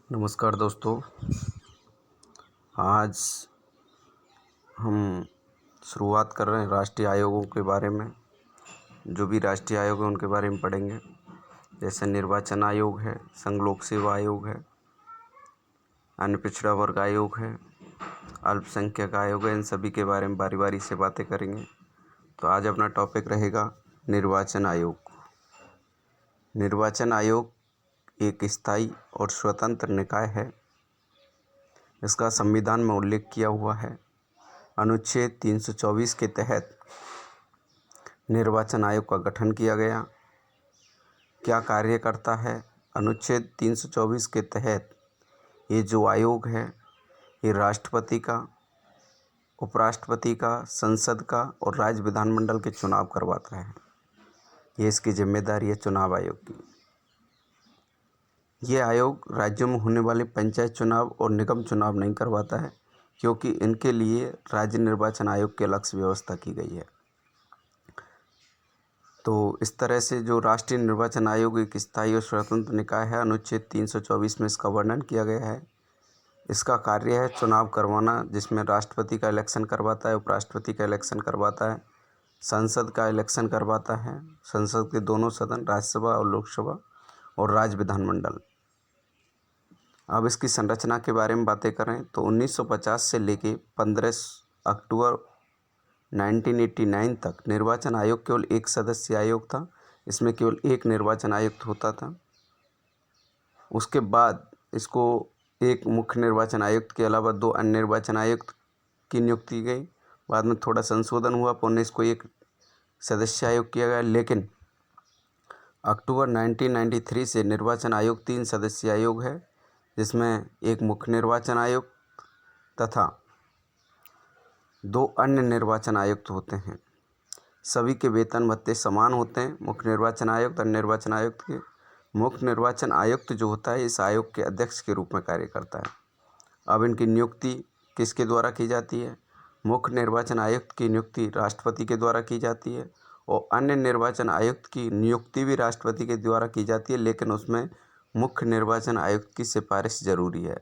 नमस्कार दोस्तों। आज हम शुरुआत कर रहे हैं राष्ट्रीय आयोगों के बारे में। जो भी राष्ट्रीय आयोग है उनके बारे में पढ़ेंगे। जैसे निर्वाचन आयोग है, संघ लोक सेवा आयोग है, अन्य पिछड़ा वर्ग आयोग है, अल्पसंख्यक आयोग है। इन सभी के बारे में बारी बारी से बातें करेंगे। तो आज अपना टॉपिक रहेगा निर्वाचन आयोग। निर्वाचन आयोग एक स्थायी और स्वतंत्र निकाय है। इसका संविधान में उल्लेख किया हुआ है। अनुच्छेद 324 के तहत निर्वाचन आयोग का गठन किया गया। क्या कार्य करता है? अनुच्छेद 324 के तहत ये जो आयोग है ये राष्ट्रपति का, उपराष्ट्रपति का, संसद का और राज्य विधानमंडल के चुनाव करवाता है। ये इसकी जिम्मेदारी है चुनाव आयोग की। ये आयोग राज्यों में होने वाले पंचायत चुनाव और निगम चुनाव नहीं करवाता है, क्योंकि इनके लिए राज्य निर्वाचन आयोग की अलग से व्यवस्था की गई है। तो इस तरह से जो राष्ट्रीय निर्वाचन आयोग एक स्थायी और स्वतंत्र निकाय है, अनुच्छेद 324 में इसका वर्णन किया गया है। इसका कार्य है चुनाव करवाना, जिसमें राष्ट्रपति का इलेक्शन करवाता है, उपराष्ट्रपति का इलेक्शन करवाता है, संसद का इलेक्शन करवाता है, संसद के दोनों सदन, राज्यसभा और लोकसभा और राज्य विधानमंडल। अब इसकी संरचना के बारे में बातें करें तो 1950 से लेके 15 अक्टूबर 1989 तक निर्वाचन आयोग केवल एक सदस्य आयोग था। इसमें केवल एक निर्वाचन आयुक्त होता था। उसके बाद इसको एक मुख्य निर्वाचन आयुक्त के अलावा दो अन्य निर्वाचन आयुक्त की नियुक्ति की गई। बाद में थोड़ा संशोधन हुआ, पुनः इसको एक सदस्य आयोग किया गया। लेकिन अक्टूबर 1993 से निर्वाचन आयोग 3 सदस्यीय आयोग है, जिसमें एक मुख्य निर्वाचन आयुक्त तथा 2 अन्य निर्वाचन आयुक्त होते हैं। सभी के वेतन भत्ते समान होते हैं, मुख्य निर्वाचन आयुक्त, अन्य निर्वाचन आयुक्त के। मुख्य निर्वाचन आयुक्त जो होता है इस आयोग के अध्यक्ष के रूप में कार्य करता है। अब इनकी नियुक्ति किसके द्वारा की जाती है? मुख्य निर्वाचन आयुक्त की नियुक्ति राष्ट्रपति के द्वारा की जाती है और अन्य निर्वाचन आयुक्त की नियुक्ति भी राष्ट्रपति के द्वारा की जाती है, लेकिन उसमें मुख्य निर्वाचन आयुक्त की सिफारिश जरूरी है।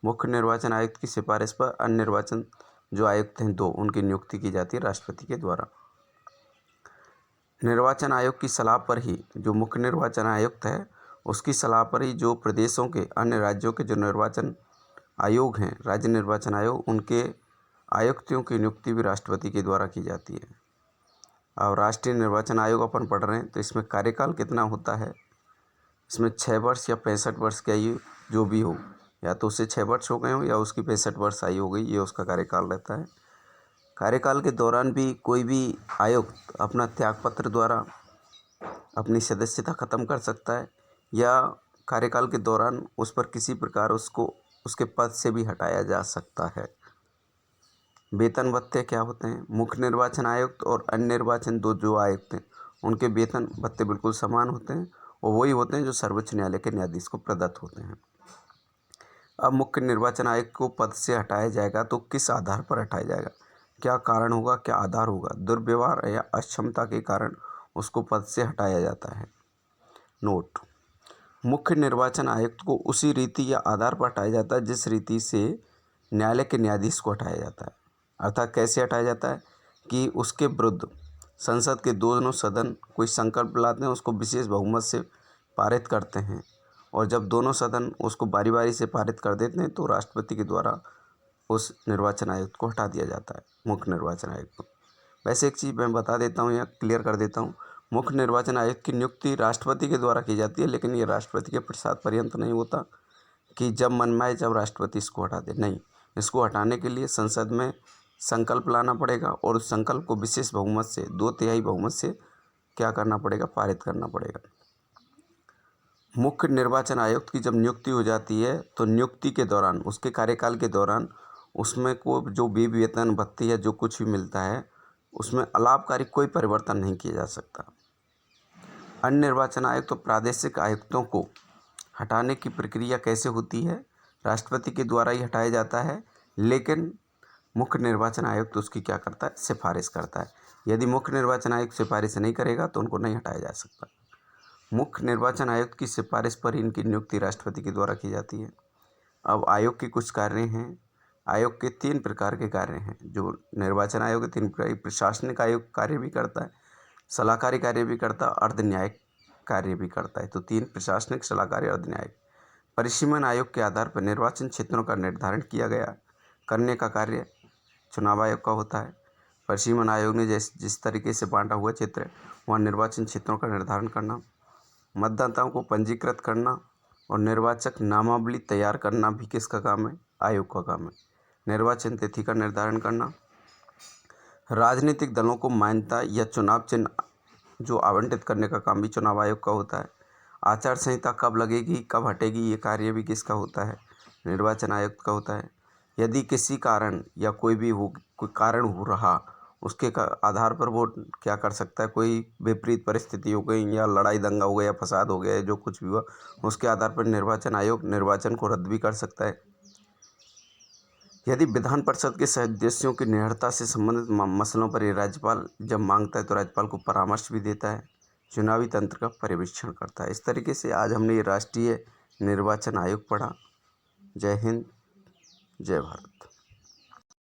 मुख्य निर्वाचन आयुक्त की सिफारिश पर अन्य निर्वाचन जो आयुक्त हैं 2, उनकी नियुक्ति की जाती है राष्ट्रपति के द्वारा। निर्वाचन आयोग की सलाह पर ही जो मुख्य निर्वाचन आयुक्त है उसकी सलाह पर ही जो प्रदेशों के, अन्य राज्यों के जो निर्वाचन आयोग हैं, राज्य निर्वाचन आयोग, उनके आयुक्तों की नियुक्ति भी राष्ट्रपति के द्वारा की जाती है। और राष्ट्रीय निर्वाचन आयोग अपन पढ़ रहे हैं तो इसमें कार्यकाल कितना होता है? इसमें 6 वर्ष या 65 वर्ष की आयु जो भी हो, या तो उससे 6 वर्ष हो गए हो या उसकी 65 वर्ष आयु हो गई, ये उसका कार्यकाल रहता है। कार्यकाल के दौरान भी कोई भी आयुक्त अपना त्यागपत्र द्वारा अपनी सदस्यता ख़त्म कर सकता है, या कार्यकाल के दौरान उस पर किसी प्रकार उसको उसके पद से भी हटाया जा सकता है। वेतन भत्ते क्या होते हैं? मुख्य निर्वाचन आयुक्त और अन्य निर्वाचन दो जो आयुक्त हैं उनके वेतन भत्ते बिल्कुल समान होते हैं और वही होते हैं जो सर्वोच्च न्यायालय के न्यायाधीश को प्रदत्त होते हैं। अब मुख्य निर्वाचन आयुक्त को पद से हटाया जाएगा तो किस आधार पर हटाया जाएगा? क्या कारण होगा, क्या आधार होगा? दुर्व्यवहार या अक्षमता के कारण उसको पद से हटाया जाता है। नोट: मुख्य निर्वाचन आयुक्त को उसी रीति या आधार पर हटाया जाता है जिस रीति से न्यायालय के न्यायाधीश को हटाया जाता है। अर्थात कैसे हटाया जाता है कि उसके विरुद्ध संसद के दोनों सदन कोई संकल्प लाते हैं, उसको विशेष बहुमत से पारित करते हैं, और जब दोनों सदन उसको बारी बारी से पारित कर देते हैं तो राष्ट्रपति के द्वारा उस निर्वाचन आयुक्त को हटा दिया जाता है, मुख्य निर्वाचन आयुक्त को। वैसे एक चीज़ मैं बता देता हूँ या क्लियर कर देता हूँ, मुख्य निर्वाचन आयुक्त की नियुक्ति राष्ट्रपति के द्वारा की जाती है, लेकिन ये राष्ट्रपति के प्रसाद पर्यंत नहीं होता कि जब मन में आए जब राष्ट्रपति इसको हटा दे। नहीं, इसको हटाने के लिए संसद में संकल्प लाना पड़ेगा और उस संकल्प को विशेष बहुमत से, 2/3 बहुमत से क्या करना पड़ेगा? पारित करना पड़ेगा। मुख्य निर्वाचन आयुक्त की जब नियुक्ति हो जाती है तो नियुक्ति के दौरान, उसके कार्यकाल के दौरान, उसमें को जो भी वेतन भत्ते या जो कुछ भी मिलता है उसमें अलाभकारी कोई परिवर्तन नहीं किया जा सकता। अन्य निर्वाचन आयुक्त और प्रादेशिक आयुक्तों को हटाने की प्रक्रिया कैसे होती है? राष्ट्रपति के द्वारा ही हटाया जाता है, लेकिन मुख्य निर्वाचन आयुक्त उसकी क्या करता है? सिफारिश करता है। यदि मुख्य निर्वाचन आयुक्त सिफारिश नहीं करेगा तो उनको नहीं हटाया जा सकता। मुख्य निर्वाचन आयुक्त की सिफारिश पर इनकी नियुक्ति राष्ट्रपति के द्वारा की जाती है। अब आयोग के कुछ कार्य हैं। आयोग के 3 प्रकार के कार्य हैं। जो निर्वाचन आयोग के 3 प्रकार, प्रशासनिक आयोग कार्य भी करता है, सलाहकारी कार्य भी करता है, अर्ध न्यायिक कार्य भी करता है। तो 3 प्रशासनिक, सलाहकारी, अर्ध न्यायिक। परिसीमन आयोग के आधार पर निर्वाचन क्षेत्रों का निर्धारण किया गया करने का कार्य चुनाव आयोग का होता है। परिसीमन आयोग ने जिस तरीके से बांटा हुआ क्षेत्र है वहाँ निर्वाचन क्षेत्रों का निर्धारण करना, मतदाताओं को पंजीकृत करना और निर्वाचक नामावली तैयार करना भी किसका काम है? आयोग का काम है। निर्वाचन तिथि का निर्धारण करना, राजनीतिक दलों को मान्यता या चुनाव चिन्ह जो आवंटित करने का काम भी चुनाव आयोग का होता है। आचार संहिता कब लगेगी, कब हटेगी, ये कार्य भी किसका होता है? निर्वाचन आयुक्त का होता है। यदि किसी कारण या कोई कारण हो रहा, उसके आधार पर वो क्या कर सकता है? कोई विपरीत परिस्थिति हो गई या लड़ाई दंगा हो गया, फसाद हो गया, जो कुछ भी हुआ, उसके आधार पर निर्वाचन आयोग निर्वाचन को रद्द भी कर सकता है। यदि विधान परिषद के सदस्यों की निरर्हता से संबंधित मसलों पर ये राज्यपाल जब मांगता है तो राज्यपाल को परामर्श भी देता है, चुनावी तंत्र का पर्यवेक्षण करता है। इस तरीके से आज हमने ये राष्ट्रीय निर्वाचन आयोग पढ़ा। जय हिंद, जय भारत।